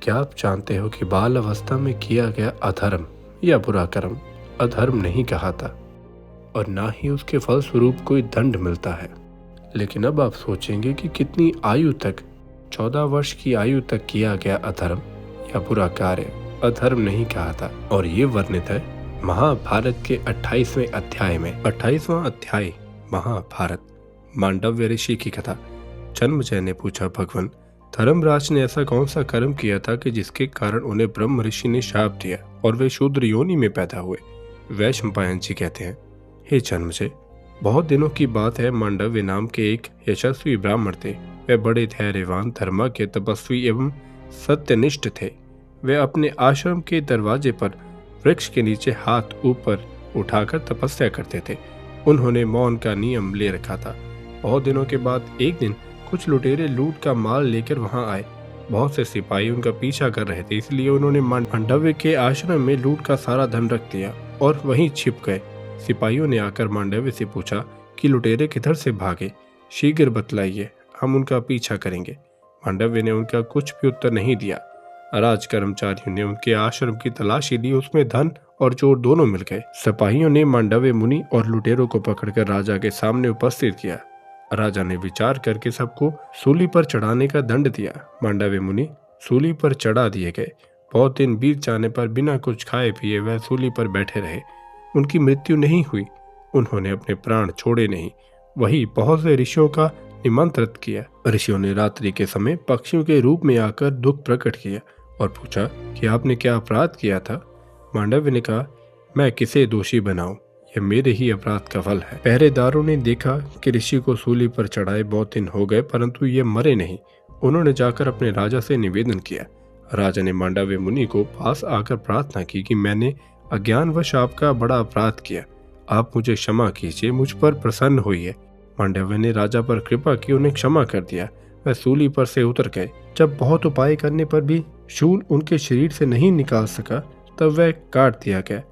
क्या आप जानते हो कि बाल अवस्था में किया गया अधर्म या बुरा कर्म अधर्म नहीं कहलाता और ना ही उसके फल स्वरूप कोई दंड मिलता है। लेकिन अब आप सोचेंगे कि कितनी आयु तक, 14 वर्ष की आयु तक किया गया अधर्म या बुरा कार्य अधर्म नहीं कहलाता। और ये वर्णित है महाभारत के 28वें अध्याय में। 28वां अध्याय महाभारत। मांडव्य ऋषि की कथा। जन्मेजय ने पूछा, भगवान, धर्मराज ने ऐसा कौन सा कर्म किया था कि जिसके कारण उन्हें ब्रह्म ऋषि ने शाप दिया और वे शूद्र योनि में पैदा हुए? वैशंपायन जी कहते हैं, हे जन्मेजय, बहुत दिनों की बात है। मांडव्य नाम के एक यशस्वी ब्राह्मण थे। वे बड़े धैर्यवान, धर्मज्ञ, तपस्वी एवं सत्यनिष्ठ थे। वे अपने आश्रम के दरवाजे पर वृक्ष के नीचे हाथ ऊपर उठाकर तपस्या करते थे। उन्होंने मौन का नियम ले रखा था। बहुत दिनों के बाद एक दिन कुछ लुटेरे लूट का माल लेकर वहां आए। बहुत से सिपाही उनका पीछा कर रहे थे, इसलिए उन्होंने मांडव्य के आश्रम में लूट का सारा धन रख दिया और वहीं छिप गए। सिपाहियों ने आकर मांडव्य से पूछा कि लुटेरे किधर से भागे, शीघ्र बतलाइए, हम उनका पीछा करेंगे। मांडव्य ने उनका कुछ भी उत्तर नहीं दिया। राज कर्मचारियों ने उनके आश्रम की तलाशी ली, उसमें धन और चोर दोनों मिल गए। सिपाहियों ने मांडव्य मुनि और लुटेरों को पकड़कर राजा के सामने उपस्थित किया। राजा ने विचार करके सबको सूली पर चढ़ाने का दंड दिया। मांडव्य मुनि सूली पर चढ़ा दिए गए। बहुत दिन बीत जाने पर बिना कुछ खाए पिए वह सूली पर बैठे रहे। उनकी मृत्यु नहीं हुई, उन्होंने अपने प्राण छोड़े नहीं। वही बहुत से ऋषियों का निमंत्रित किया। ऋषियों ने रात्रि के समय पक्षियों के रूप में आकर दुख प्रकट किया और पूछा कि आपने क्या अपराध किया था? मांडव्य ने कहा, मैं किसे दोषी बनाऊं, यह मेरे ही अपराध का फल है। पहरेदारों ने देखा कि ऋषि को सूली पर चढ़ाए बहुत दिन हो गए, परंतु ये मरे नहीं। उन्होंने जाकर अपने राजा से निवेदन किया। राजा ने मांडव्य मुनि को पास आकर प्रार्थना की कि मैंने अज्ञानवश आपका बड़ा अपराध किया, आप मुझे क्षमा कीजिए, मुझ पर प्रसन्न होइए। मांडव्य ने राजा पर कृपा की, उन्हें क्षमा कर दिया। वह सूली पर से उतर गए। जब बहुत उपाय करने पर भी शूल उनके शरीर से नहीं निकाल सका, तब वह काट दिया गया।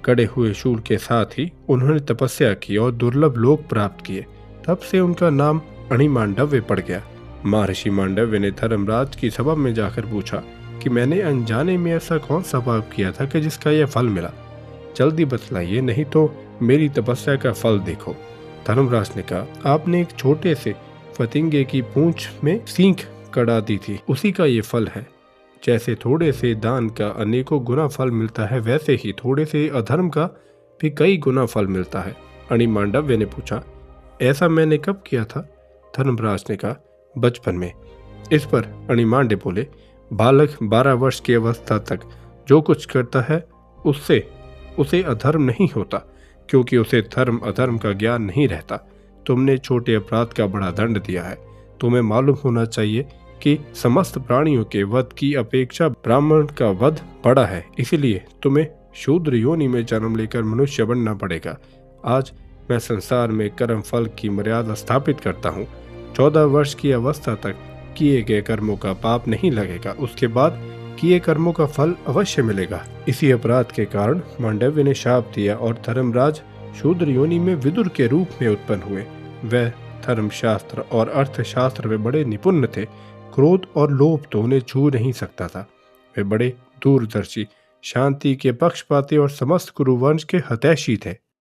कड़े हुए शूल के साथ ही उन्होंने तपस्या की और दुर्लभ लोक प्राप्त किए। तब से उनका नाम अणिमांडव्य पड़ गया। महर्षि मांडव्य ने धर्मराज की सभा में जाकर पूछा कि मैंने अनजाने में ऐसा कौन सा पाप किया था कि जिसका यह फल मिला? जल्दी बतलाइए, नहीं तो मेरी तपस्या का फल देखो। धर्मराज ने कहा, आपने एक छोटे से फतिंगे की पूंछ में सींग कड़ा दी थी, उसी का ये फल है। जैसे थोड़े से दान का अनेकों गुना फल मिलता है, वैसे ही थोड़े से अधर्म का भी कई गुना फल मिलता है। अणिमांडव्य ने पूछा, ऐसा मैंने कब किया था? धर्मराज ने कहा, बचपन में। इस पर अणिमांड्य बोले, बालक 12 वर्ष की अवस्था तक जो कुछ करता है उसे अधर्म नहीं होता, क्योंकि उसे धर्म अधर्म का ज्ञान नहीं रहता। तुमने छोटे अपराध का बड़ा दंड दिया है। तुम्हें मालूम होना चाहिए कि समस्त प्राणियों के वध की अपेक्षा ब्राह्मण का वध बड़ा है, इसलिए तुम्हें शूद्र योनि में जन्म लेकर मनुष्य बनना पड़ेगा। आज मैं संसार में कर्म फल की मर्यादा स्थापित करता हूँ। 14 वर्ष की अवस्था तक किए गए कर्मों का पाप नहीं लगेगा, उसके बाद किए कर्मों का फल अवश्य मिलेगा। इसी अपराध के कारण मांडव्य ने शाप दिया और धर्मराज शूद्र योनि में विदुर के रूप में उत्पन्न हुए। वह धर्मशास्त्र और अर्थशास्त्र में बड़े निपुण थे। क्रोध और लोभ तो उन्हें छू नहीं सकता था। वे बड़े दूरदर्शी, शांति के पक्षपाती और समस्त कुरुवंश के हितैषी थे।